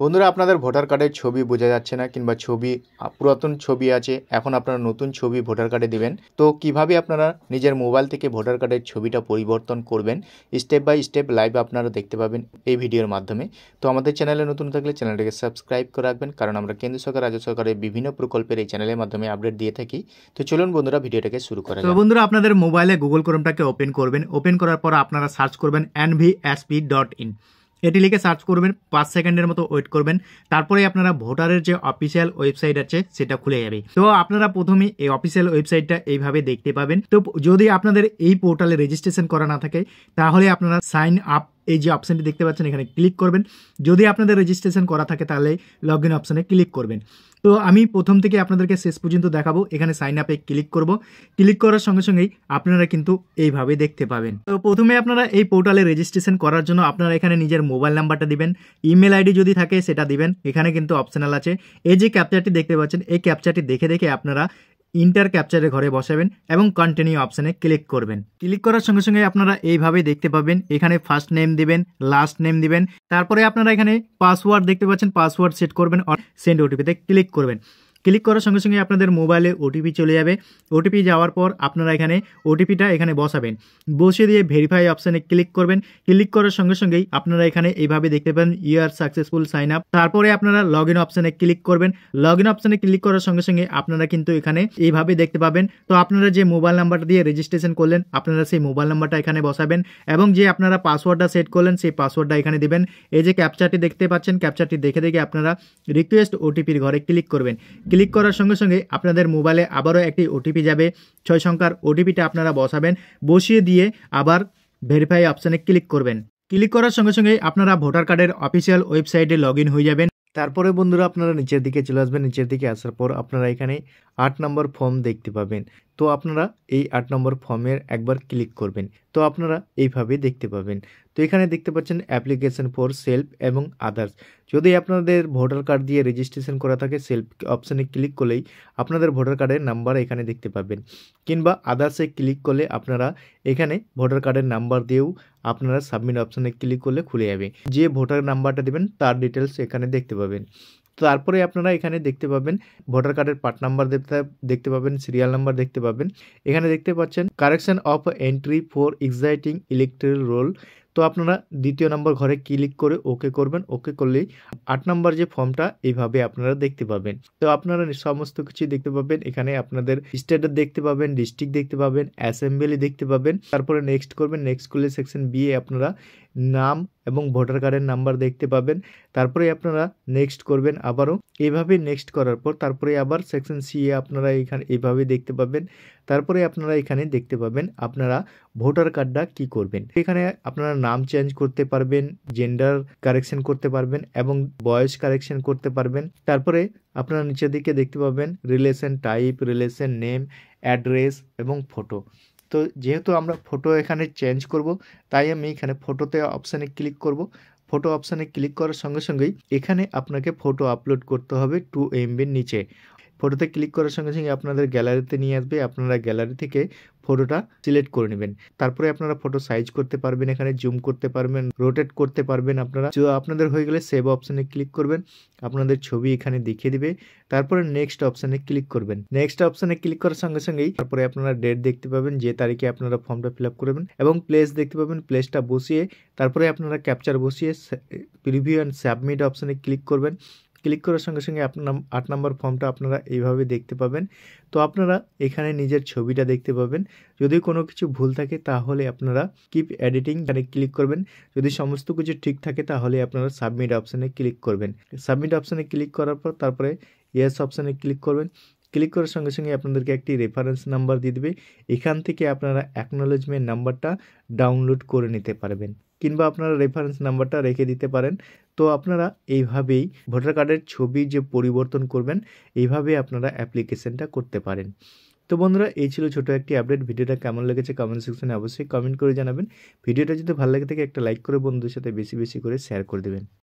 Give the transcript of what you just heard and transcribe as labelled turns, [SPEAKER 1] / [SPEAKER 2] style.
[SPEAKER 1] বন্ধুরা, আপনাদের ভোটার কার্ডের ছবি বোঝা যাচ্ছে না কিংবা ছবি পুরাতন ছবি আছে, এখন আপনারা নতুন ছবি ভোটার কার্ডে দিবেন। তো কিভাবে আপনারা নিজের মোবাইল থেকে ভোটার কার্ডের ছবিটা পরিবর্তন করবেন স্টেপ বাই স্টেপ লাইভ আপনারা দেখতে পাবেন এই ভিডিওর মাধ্যমে। তো আমাদের চ্যানেলে নতুন থাকলে চ্যানেলটিকে সাবস্ক্রাইব করে রাখবেন, কারণ আমরা কেন্দ্র সরকার রাজ্য সরকারের বিভিন্ন প্রকল্পের এই চ্যানেলের মাধ্যমে আপডেট দিয়ে থাকি। তো চলুন বন্ধুরা, ভিডিওটাকে শুরু করা যাক।
[SPEAKER 2] তো বন্ধুরা, আপনাদের মোবাইলে গুগল ক্রোমটাকে ওপেন করবেন। ওপেন করার পর আপনারা সার্চ করবেন nvsp.in। এটি লিখে সার্চ করবেন, 5 সেকেন্ডের মতো ওয়েট করবেন। তারপরে আপনারা ভোটারের যে অফিসিয়াল ওয়েবসাইট আছে সেটা খুলে যাবে। তো আপনারা প্রথমে এই অফিসিয়াল ওয়েবসাইটটা এইভাবে দেখতে পাবেন। তো যদি আপনাদের এই পোর্টালে রেজিস্ট্রেশন করা না থাকে, তাহলে আপনারা সাইন আপ এই যে অপশনটি দেখতে পাচ্ছেন এখানে ক্লিক করবেন। যদি আপনাদের রেজিস্ট্রেশন করা থাকে তাহলে লগ ইন অপশনে ক্লিক করবেন। তো আমি প্রথম থেকে আপনাদেরকে শেষ পর্যন্ত দেখাবো। এখানে সাইন আপে ক্লিক করব। ক্লিক করার সঙ্গে সঙ্গেই আপনারা কিন্তু এইভাবে দেখতে পাবেন। তো প্রথমে আপনারা এই পোর্টালে রেজিস্ট্রেশন করার জন্য আপনারা এখানে নিজের মোবাইল নাম্বারটা দিবেন, ইমেল আইডি যদি থাকে সেটা দিবেন। এখানে কিন্তু অপশনাল আছে। এই যে ক্যাপচারটি দেখতে পাচ্ছেন, এই ক্যাপচারটি দেখে দেখে আপনারা ইন্টার ক্যাপচারের ঘরে বসাবেন এবং কন্টিনিউ অপশনে ক্লিক করবেন। ক্লিক করার সঙ্গে সঙ্গে আপনারা এইভাবে দেখতে পাবেন। এখানে ফার্স্ট নেম দিবেন, লাস্ট নেম দিবেন। তারপরে আপনারা এখানে পাসওয়ার্ড দেখতে পাচ্ছেন, পাসওয়ার্ড সেট করবেন আর সেন্ড ওটিপিতে ক্লিক করবেন। ক্লিক করার সঙ্গে সঙ্গে আপনাদের মোবাইলে ওটিপি চলে যাবে। ওটিপি যাওয়ার পর আপনারা এখানে ওটিপিটা এখানে বসাবেন। বসিয়ে দিয়ে ভেরিফাই অপশানে ক্লিক করবেন। ক্লিক করার সঙ্গে সঙ্গেই আপনারা এখানে এইভাবে দেখতে পাবেন you are successful sign up. তারপরে আপনারা লগ ইন অপশানে ক্লিক করবেন। লগ ইন অপশানে ক্লিক করার সঙ্গে সঙ্গে আপনারা কিন্তু এখানে এইভাবে দেখতে পাবেন। তো আপনারা যে মোবাইল নাম্বারটা দিয়ে রেজিস্ট্রেশন করলেন, আপনারা সেই মোবাইল নাম্বারটা এখানে বসাবেন এবং যে আপনারা পাসওয়ার্ডটা সেট করলেন সেই পাসওয়ার্ডটা এখানে দিবেন। এই যে ক্যাপচারটি দেখতে পাচ্ছেন, ক্যাপচারটি দেখে দেখে আপনারা রিকোয়েস্ট ওটিপির ঘরে ক্লিক করবেন। ক্লিক করার সঙ্গে সঙ্গে আপনাদের মোবাইলে আবারও একটি ওটিপি যাবে। 6 সংখ্যার ওটিপিটা আপনারা বসাবেন। বসিয়ে দিয়ে আবার ভেরিফাই অপশানে ক্লিক করবেন। ক্লিক করার সঙ্গে সঙ্গে আপনারা ভোটার কার্ডের অফিসিয়াল ওয়েবসাইটে লগ ইন হয়ে যাবেন।
[SPEAKER 1] তারপরে বন্ধুরা, আপনারা নিচের দিকে চলে আসবেন। নিচের দিকে আসার পর আপনারা এখানে 8 নম্বর ফর্ম দেখতে পাবেন। তো আপনারা এই 8 নম্বর ফর্মের একবার ক্লিক করবেন। তো আপনারা এইভাবে দেখতে পাবেন। তো এখানে দেখতে পাচ্ছেন অ্যাপ্লিকেশন ফর সেলফ এবং আদার্স। যদি আপনাদের ভোটার কার্ড দিয়ে রেজিস্ট্রেশন করা থাকে, সেলফ অপশানে ক্লিক করলেই আপনাদের ভোটার কার্ডের নাম্বার এখানে দেখতে পাবেন, কিংবা আদার্সে ক্লিক করলে আপনারা এখানে ভোটার কার্ডের নাম্বার দিয়েও আপনারা সাবমিট অপশানে ক্লিক করলে খুলে যাবে। যে ভোটার নাম্বারটা দেবেন তার ডিটেলস এখানে দেখতে পাবেন। তারপরে আপনারা এখানে দেখতে পাবেন ভোটার কার্ডের পার্ট নাম্বার দেখতে পাবেন, সিরিয়াল নাম্বার দেখতে পাবেন। এখানে দেখতে পাচ্ছেন correction of entry for exciting electoral roll. তো আপনারা দ্বিতীয় নম্বর ঘরে ক্লিক করে ওকে করবেন। ওকে করলেই 8 নম্বর যে ফর্মটা এইভাবে আপনারা দেখতে পাবেন। তো আপনারা সমস্ত কিছু দেখতে পাবেন। এখানে আপনাদের স্টেট দেখতে পাবেন, ডিস্ট্রিক্ট দেখতে পাবেন, অ্যাসেম্বলি দেখতে পাবেন। তারপরে নেক্সট করবেন। নেক্সট করলে সেকশন বি এ আপনারা নাম এবং ভোটার কার্ডের নাম্বার দেখতে পাবেন। তারপরে আপনারা নেক্সট করবেন আবারও। এইভাবে নেক্সট করার পর তারপরে আবার সেকশন সি এ আপনারা এখানে এইভাবে দেখতে পাবেন। তারপরে আপনারা এখানে দেখতে পাবেন আপনারা ভোটার কার্ডটা কি করবেন। এখানে আপনারা নাম চেঞ্জ করতে পারবেন, জেন্ডার কারেকশন করতে পারবেন এবং বয়স কারেকশন করতে পারবেন। তারপরে আপনারা নিচের দিকে দেখতে পাবেন relation type, relation name, address এবং ফটো। তো যেহেতু আমরা ফটো এখানে চেঞ্জ করব, তাই আমি এখানে ফটোতে অপশানে ক্লিক করব। ফটো অপশানে ক্লিক করার সঙ্গে সঙ্গেই এখানে আপনাকে ফটো আপলোড করতে হবে 2 MBর নিচে। ফটোতে ক্লিক করার সঙ্গে সঙ্গে আপনাদের গ্যালারিতে নিয়ে আসবে। আপনারা গ্যালারি থেকে ফটোটা সিলেক্ট করে নেবেন। তারপরে আপনারা ফটো সাইজ করতে পারবেন, এখানে জুম করতে পারবেন, রোটেট করতে পারবেন। আপনারা আপনাদের হয়ে গেলে সেভ অপশানে ক্লিক করবেন। আপনাদের ছবি এখানে দেখিয়ে দিবে। তারপরে নেক্সট অপশানে ক্লিক করবেন। নেক্সট অপশানে ক্লিক করার সঙ্গে সঙ্গেই তারপরে আপনারা ডেট দেখতে পাবেন, যে তারিখে আপনারা ফর্মটা ফিল আপ করবেন, এবং প্লেস দেখতে পাবেন। প্লেসটা বসিয়ে তারপরে আপনারা ক্যাপচার বসিয়ে প্রিভিউ অ্যান্ড সাবমিট অপশানে ক্লিক করবেন। ক্লিক করার সঙ্গে সঙ্গে আপনার 8 নম্বর ফর্মটা আপনারা এইভাবে দেখতে পাবেন। তো আপনারা এখানে নিজের ছবিটা দেখতে পাবেন। যদি কোনো কিছু ভুল থাকে তাহলে আপনারা কিপ এডিটিং এখানে ক্লিক করবেন। যদি সমস্ত কিছু ঠিক থাকে তাহলে আপনারা সাবমিট অপশানে ক্লিক করবেন। সাবমিট অপশানে ক্লিক করার পর তারপরে ইয়েস অপশানে ক্লিক করবেন। ক্লিক করার সঙ্গে সঙ্গে আপনাদেরকে একটি রেফারেন্স নাম্বার দিয়ে দেবে। এখান থেকে আপনারা অ্যাকনোলেজমেন্ট নাম্বারটা ডাউনলোড করে নিতে পারবেন, কিংবা আপনারা রেফারেন্স নাম্বারটা রেখে দিতে পারেন। তো আপনারা এইভাবেই ভোটার কার্ডের ছবি যে পরিবর্তন করবেন, এইভাবে আপনারা অ্যাপ্লিকেশনটা করতে পারেন। তো বন্ধুরা, এই ছিল ছোটো একটি আপডেট। ভিডিওটা কেমন লেগেছে কমেন্ট সেকশনে অবশ্যই কমেন্ট করে জানাবেন। ভিডিওটা যদি ভালো লাগে থাকে একটা লাইক করে বন্ধুদের সাথে বেশি বেশি করে শেয়ার করে দেবেন।